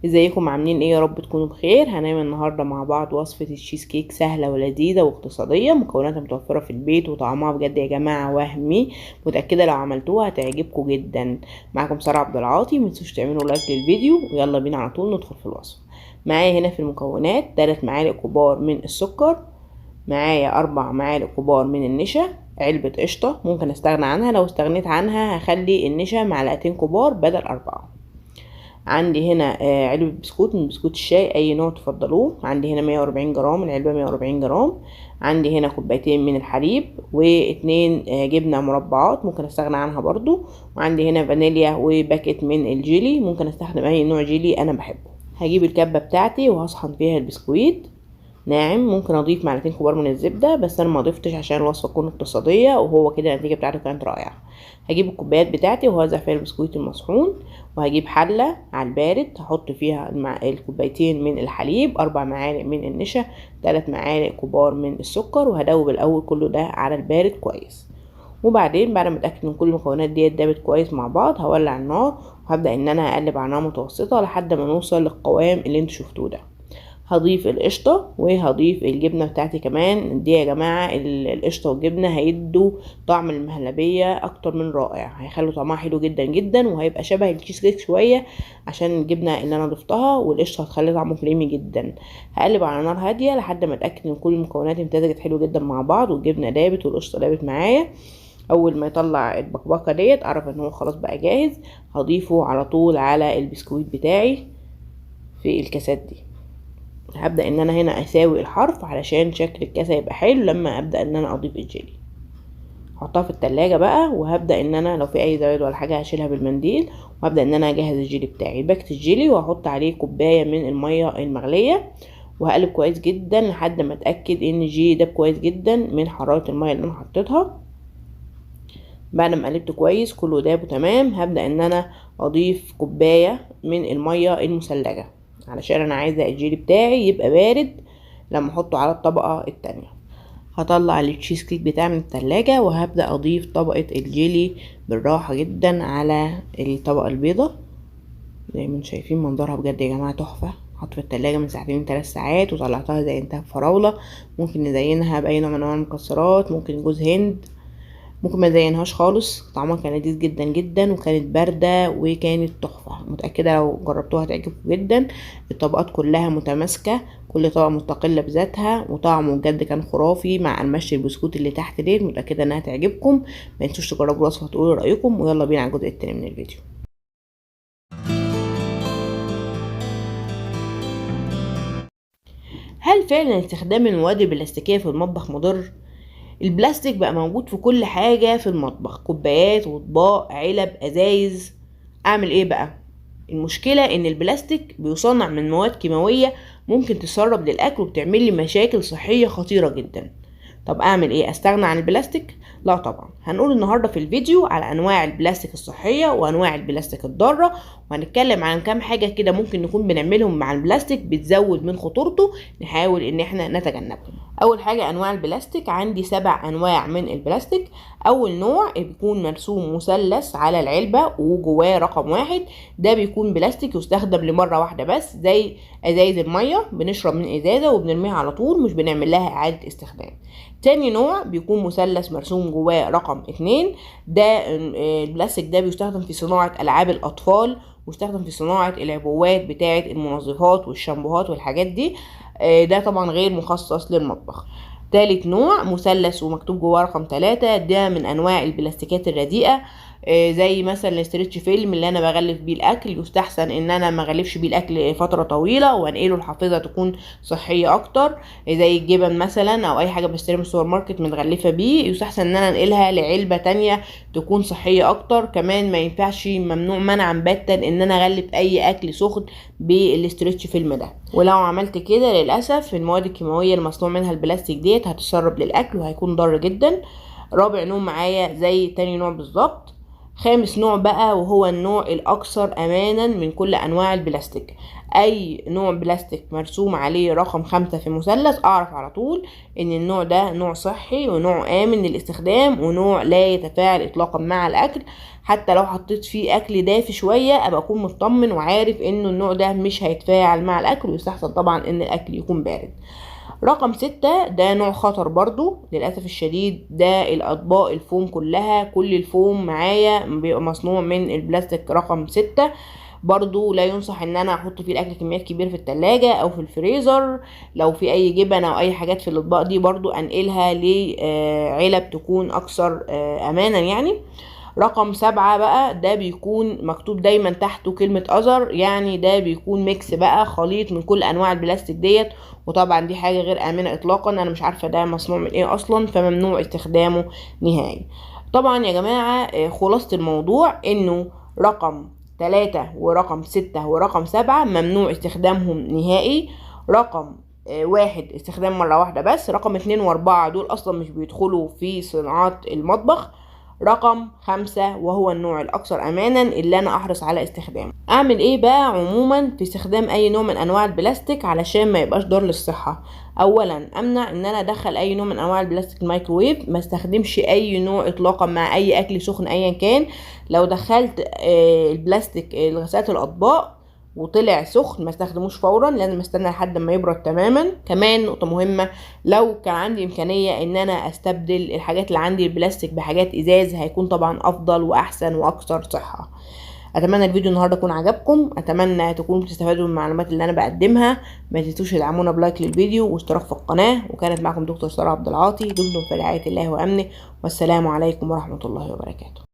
ازيكم عاملين ايه؟ يا رب تكونوا بخير. هنعمل النهارده مع بعض وصفه التشيز كيك سهله ولذيذه واقتصاديه، مكوناتها متوفره في البيت وطعمها بجد يا جماعه وهمي. متاكده لو عملتوها هتعجبكم جدا. معاكم ساره عبد العاطي. متنسوش تعملوا لايك للفيديو ويلا بينا على طول ندخل في الوصفه. معايا هنا في المكونات 3 معالق كبار من السكر، معايا 4 معالق كبار من النشا، علبه قشطه ممكن استغنى عنها، لو استغنيت عنها هخلي النشا معلقتين كبار بدل 4. عندي هنا علبة بسكوت من بسكوت الشاي اي نوع تفضلوه. عندي هنا 140 جرام، العلبة 140 جرام. عندي هنا كوبايتين من الحليب واتنين جبنة مربعات ممكن استغنى عنها برضو. وعندي هنا فانيليا وباكت من الجيلي، ممكن استخدم اي نوع جيلي انا بحبه. هجيب الكبة بتاعتي وهصحن فيها البسكويت ناعم، ممكن اضيف معلقتين كبار من الزبده بس انا ما ضفتش عشان الوصفه تكون اقتصاديه، وهو كده النتيجه بتاعته كانت رائعه. هجيب الكوبايات بتاعتي وهوزع فيها البسكويت المصحون، وهجيب حله على البارد هحط فيها الكوبايتين من الحليب، 4 معالق من النشا، 3 معالق كبار من السكر، وهدوب الاول كله ده على البارد كويس. وبعدين بعد ما اتاكد ان كل المكونات دي اتدابت كويس مع بعض هولع النار وهبدا ان انا اقلب على نار متوسطه لحد ما نوصل للقوام اللي انتوا شفتوه ده. هضيف القشطه وهضيف الجبنه بتاعتي كمان. دي يا جماعه القشطه والجبنه هيدوا طعم المهلبيه اكتر من رائع، هيخلوا طعمها حلو جدا جدا وهيبقى شبه التشيز كيك شويه عشان الجبنه اللي انا ضفتها، والقشطه هتخلي طعمه كريمي جدا. هقلب على نار هاديه لحد ما اتاكد ان كل المكونات امتزجت حلو جدا مع بعض والجبنه دابت والقشطه دابت معايا. اول ما يطلع البقبقه ديت اعرف ان هو خلاص بقى جاهز. هضيفه على طول على البسكويت بتاعي في الكاسات دي. هبدأ ان انا هنا اساوي الحرف علشان شكل الكاسة يبقى حلو لما ابدأ ان انا اضيف الجيلي. هحطها في التلاجة بقى وهبدأ ان انا لو في اي زوايد ولا حاجة هشيلها بالمنديل، وهبدأ ان انا اجهز الجيلي بتاعي. باكت الجيلي وهحط عليه كوباية من المية المغلية وهقلب كويس جدا لحد ما اتأكد ان الجيلي ده كويس جدا من حرارة المية اللي انا حطيتها. بعد ما قلبت كويس كله داب وتمام هبدأ ان انا اضيف كوباية من المية المثلجة علشان انا عايزة الجيلي بتاعي يبقى بارد لما احطه على الطبقة التانية. هطلع التشيز كيك بتاعي من التلاجة وهبدأ اضيف طبقة الجيلي بالراحة جدا على الطبقة البيضة. زي ما انتم شايفين منظرها بجد يا جماعة تحفة. حط في التلاجة من 2-3 ساعات وطلعتها زينتها بفراولة. ممكن نزينها بأي نوع من انواع المكسرات، ممكن جوز هند، ممكن ما زينهاش خالص. طعمها كان لذيذ جدا جدا وكانت بارده وكانت تحفه. متاكده لو جربتوها هتعجبكم جدا. الطبقات كلها متماسكه، كل طبقه مستقله بذاتها وطعمه بجد كان خرافي مع قرمشه البسكوت اللي تحت دي. متاكده انها تعجبكم. ما تنسوش تجربوا الوصفه وتقولوا رايكم، ويلا بينا على الجزء التاني من الفيديو. هل فعلا استخدام المواد البلاستيكيه في المطبخ مضر؟ البلاستيك بقى موجود في كل حاجة في المطبخ، كوبايات واطباق علب ازايز. اعمل ايه بقى؟ المشكلة ان البلاستيك بيصنع من مواد كيماوية ممكن تسرب للاكل وبتعمل لي مشاكل صحية خطيرة جدا. طب اعمل ايه؟ استغنى عن البلاستيك؟ لا طبعا. هنقول النهارده في الفيديو على انواع البلاستيك الصحيه وانواع البلاستيك الضاره، وهنتكلم عن كام حاجه كده ممكن نكون بنعملهم مع البلاستيك بتزود من خطورته، نحاول ان احنا نتجنبهم. اول حاجه انواع البلاستيك. عندي 7 انواع من البلاستيك. اول نوع بيكون مرسوم مثلث على العلبه وجواه رقم 1، ده بيكون بلاستيك يستخدم لمره واحده بس، زي ازايز الميه بنشرب من ازازه وبنرميها على طول مش بنعمل لها اعاده استخدام. تاني نوع بيكون مثلث مرسوم جواه رقم 2، ده البلاستيك ده بيستخدم في صناعة ألعاب الأطفال ويستخدم في صناعة العبوات بتاعة المنظفات والشامبوهات والحاجات دي. ده طبعا غير مخصص للمطبخ. تالت نوع مثلث ومكتوب جواه رقم 3، ده من أنواع البلاستيكات الرديئة، زي مثلا الاسترتش فيلم اللي انا بغلف بيه الاكل. يستحسن ان انا ما اغلفش بيه الاكل فتره طويله وانقله الحافظه تكون صحيه اكتر، زي الجبن مثلا او اي حاجه بشتريها من السوبر ماركت متغلفه بيه. يستحسن ان انا انقلها لعلبه تانية تكون صحيه اكتر. كمان ما ينفعش، ممنوع منعا باتا ان انا اغلف اي اكل سخن بالاسترتش فيلم ده. ولو عملت كده للاسف المواد الكيماويه المصنوع منها البلاستيك ديت هتتسرب للاكل وهيكون ضار جدا. رابع نوع معايا زي تاني نوع بالظبط، خامس نوع بقى وهو النوع الاكثر امانا من كل انواع البلاستيك. اي نوع بلاستيك مرسوم عليه رقم 5 في مثلث اعرف على طول ان النوع ده نوع صحي ونوع امن للاستخدام ونوع لا يتفاعل اطلاقا مع الاكل. حتى لو حطيت فيه اكل دافي شوية ابقى اكون مطمن وعارف انه النوع ده مش هيتفاعل مع الاكل، ويستحسن طبعا ان الاكل يكون بارد. رقم 6 ده نوع خطر برضو للأسف الشديد، ده الأطباق الفوم كلها، كل الفوم معايا بيبقى مصنوع من البلاستيك رقم 6. برضو لا ينصح ان انا احط فيه الاكل كميات كبيرة في التلاجة او في الفريزر. لو في اي جبن او اي حاجات في الاطباق دي برضو انقلها لعلب تكون اكثر امانا يعني. رقم 7 بقى ده بيكون مكتوب دايما تحته كلمة أذر، يعني ده بيكون ميكس بقى، خليط من كل أنواع البلاستيك ديت، وطبعا دي حاجة غير آمنة إطلاقا، أنا مش عارفة ده مصنوع من إيه أصلا، فممنوع استخدامه نهائي. طبعا يا جماعة خلاصة الموضوع إنه رقم 3 ورقم 6 ورقم 7 ممنوع استخدامهم نهائي. رقم 1 استخدام مرة واحدة بس. رقم 2 و4 دول أصلا مش بيدخلوا في صناعات المطبخ. رقم 5 وهو النوع الأكثر أمانا اللي أنا أحرص على استخدامه. أعمل إيه بقى عموما في استخدام أي نوع من أنواع البلاستيك علشان ما يبقاش ضار للصحة؟ أولا أمنع إن أنا أدخل أي نوع من أنواع البلاستيك الميكروويف، ما استخدمش أي نوع إطلاقا مع أي أكل سخن أيا كان. لو دخلت البلاستيك لغسالة الأطباق وطلع سخن ما استخدموش فورا، لازم استنى لحد ما يبرد تماما. كمان نقطة مهمة، لو كان عندي امكانية ان انا استبدل الحاجات اللي عندي البلاستيك بحاجات ازاز هيكون طبعا افضل واحسن واكثر صحة. اتمنى الفيديو النهارده يكون عجبكم، اتمنى تكونوا بتستفادوا من المعلومات اللي انا بقدمها. ما تنسوش تدعمونا بلايك للفيديو واشتراك في القناة. وكانت معكم دكتور سارة عبد العاطي، دمتم في رعاية الله وامنه، والسلام عليكم ورحمة الله وبركاته.